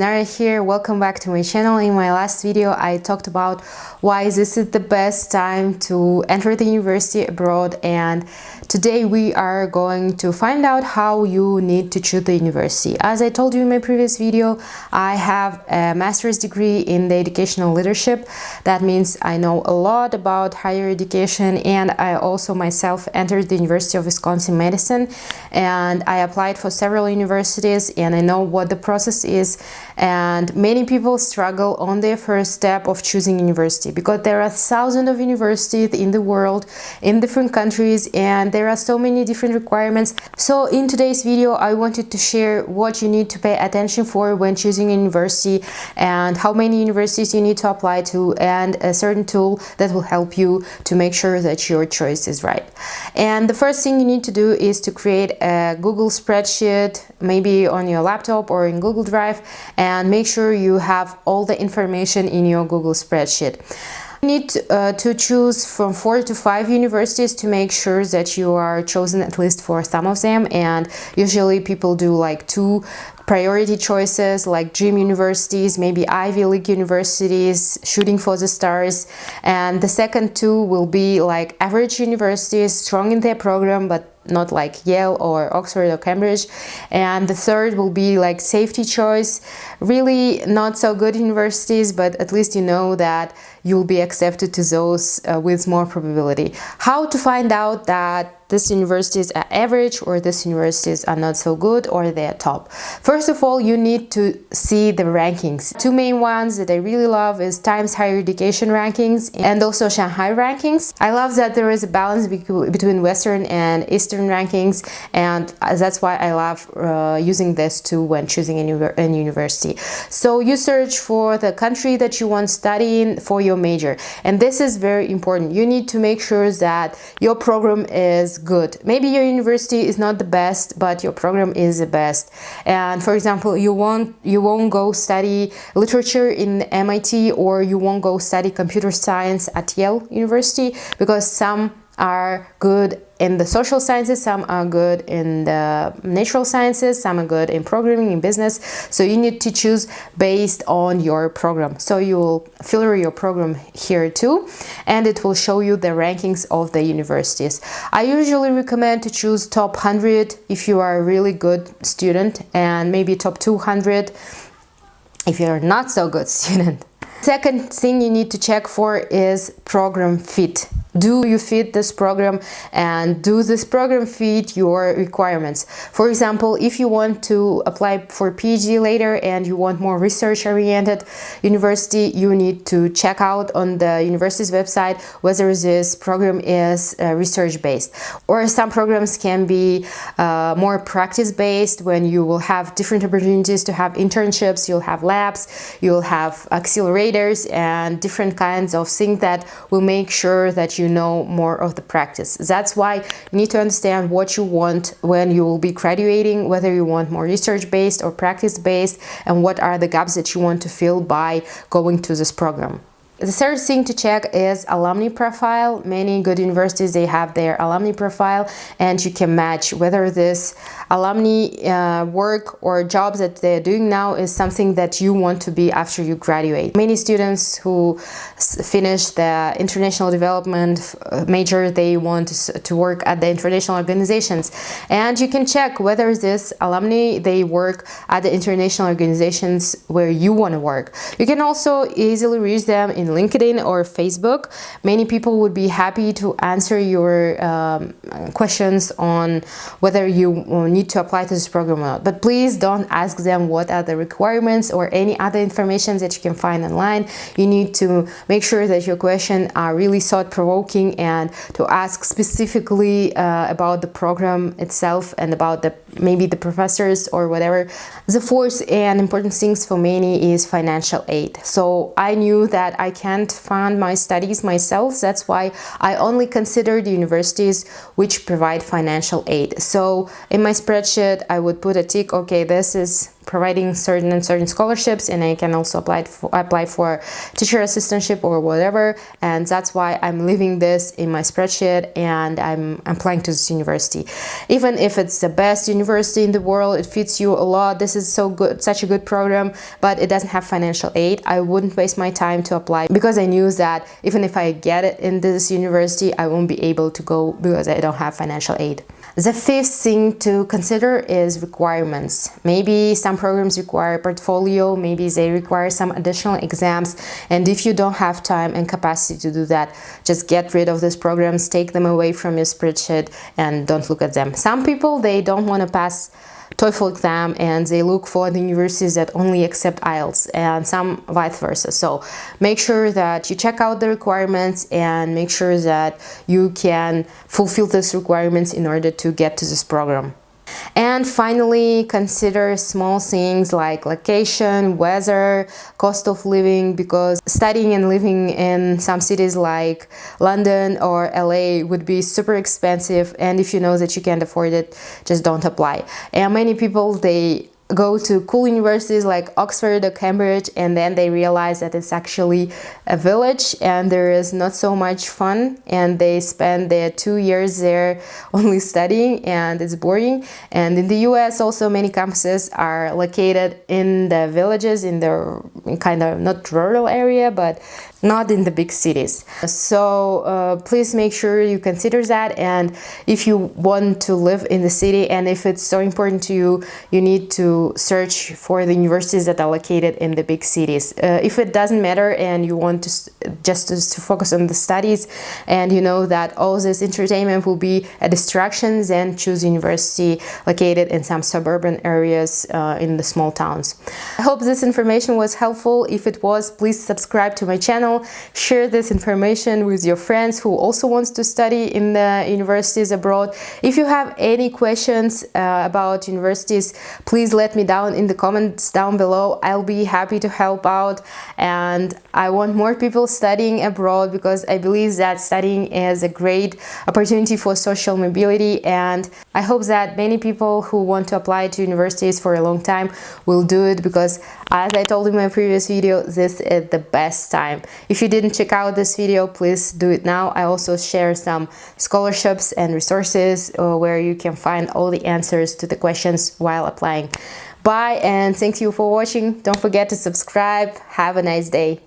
Nara here, welcome back to my channel. In my last video I talked about why this is the best time to enter the university abroad, and today we are going to find out how you need to choose the university. As I told you in my previous video, I have a master's degree in the educational leadership. That means I know a lot about higher education, and I also myself entered the University of Wisconsin Madison, and I applied for several universities, and I know what the process is. And many people struggle on their first step of choosing university because there are thousands of universities in the world, in different countries, and there are so many different requirements. So in today's video I wanted to share what you need to pay attention for when choosing a university, and how many universities you need to apply to, and a certain tool that will help you to make sure that your choice is right. And the first thing you need to do is to create a Google spreadsheet, maybe on your laptop or in Google Drive, and make sure you have all the information in your Google spreadsheet. You need to choose from 4 to 5 universities to make sure that you are chosen at least for some of them, and usually people do like 2 priority choices, like dream universities, maybe Ivy League universities, shooting for the stars, and the second 2 will be like average universities, strong in their program but not like Yale or Oxford or Cambridge, and the third will be like safety choice, really not so good universities, but at least you know that you'll be accepted to those with more probability. How to find out that these universities are average or these universities are not so good or they're top? First of all, you need to see the rankings. 2 main ones that I really love is Times Higher Education Rankings and also Shanghai Rankings. I love that there is a balance between Western and Eastern rankings, and that's why I love using this too when choosing a university. So you search for the country that you want to study in for your major, and this is very important. You need to make sure that your program is good. Maybe your university is not the best, but your program is the best. And for example, you won't go study literature in MIT, or you won't go study computer science at Yale University, because some are good in the social sciences, some are good in the natural sciences, some are good in programming, in business. So you need to choose based on your program. So you will filter your program here too, and it will show you the rankings of the universities. I usually recommend to choose top 100 if you are a really good student, and maybe top 200 if you're not so good student. Second thing you need to check for is program fit. Do you fit this program, and do this program fit your requirements? For example, if you want to apply for PhD later and you want more research-oriented university, you need to check out on the university's website whether this program is research-based. Or some programs can be more practice-based, when you will have different opportunities to have internships, you'll have labs, you'll have accelerators, and different kinds of things that will make sure that you know more of the practice. That's why you need to understand what you want when you will be graduating, whether you want more research-based or practice-based, and what are the gaps that you want to fill by going to this program. The third thing to check is alumni profile. Many good universities, they have their alumni profile, and you can match whether this alumni work or jobs that they're doing now is something that you want to be after you graduate. Many students who finish the international development major, they want to work at the international organizations, and you can check whether this alumni, they work at the international organizations where you want to work. You can also easily reach them in LinkedIn or Facebook. Many people would be happy to answer your questions on whether you need to apply to this program or not. But please don't ask them what are the requirements or any other information that you can find online. You need to make sure that your questions are really thought-provoking, and to ask specifically about the program itself and about maybe the professors or whatever. The fourth and important things for many is financial aid. So I knew that I can't fund my studies myself. That's why I only considered universities which provide financial aid. So in my spreadsheet I would put a tick, okay, this is providing certain scholarships, and I can also apply for teacher assistantship or whatever. And that's why I'm leaving this in my spreadsheet, and I'm applying to this university. Even if it's the best university in the world, it fits you a lot, this is so good, such a good program, but it doesn't have financial aid, I wouldn't waste my time to apply, because I knew that even if I get it in this university, I won't be able to go because I don't have financial aid. The fifth thing to consider is requirements. Maybe some programs require portfolio, maybe they require some additional exams, and if you don't have time and capacity to do that, just get rid of these programs, take them away from your spreadsheet and don't look at them. Some people, they don't want to pass TOEFL exam and they look for the universities that only accept IELTS, and some vice versa. So make sure that you check out the requirements and make sure that you can fulfill those requirements in order to get to this program. And finally, consider small things like location, weather, cost of living, because studying and living in some cities like London or LA would be super expensive, and if you know that you can't afford it, just don't apply. And many people, they go to cool universities like Oxford or Cambridge, and then they realize that it's actually a village and there is not so much fun, and they spend their 2 years there only studying and it's boring. And in the US also, many campuses are located in the villages, in the kind of not rural area, but not in the big cities. So please make sure you consider that, and if you want to live in the city and if it's so important to you, you need to search for the universities that are located in the big cities. If it doesn't matter and you want to just to focus on the studies, and you know that all this entertainment will be a distraction, then choose university located in some suburban areas in the small towns. I hope this information was helpful. If it was, please subscribe to my channel. Share this information with your friends who also wants to study in the universities abroad. If you have any questions about universities, please let me down in the comments down below. I'll be happy to help out, and I want more people studying abroad because I believe that studying is a great opportunity for social mobility, and I hope that many people who want to apply to universities for a long time will do it, because as I told in my previous video, this is the best time. If you didn't check out this video, please do it now. I also share some scholarships and resources where you can find all the answers to the questions while applying. Bye, and thank you for watching. Don't forget to subscribe. Have a nice day.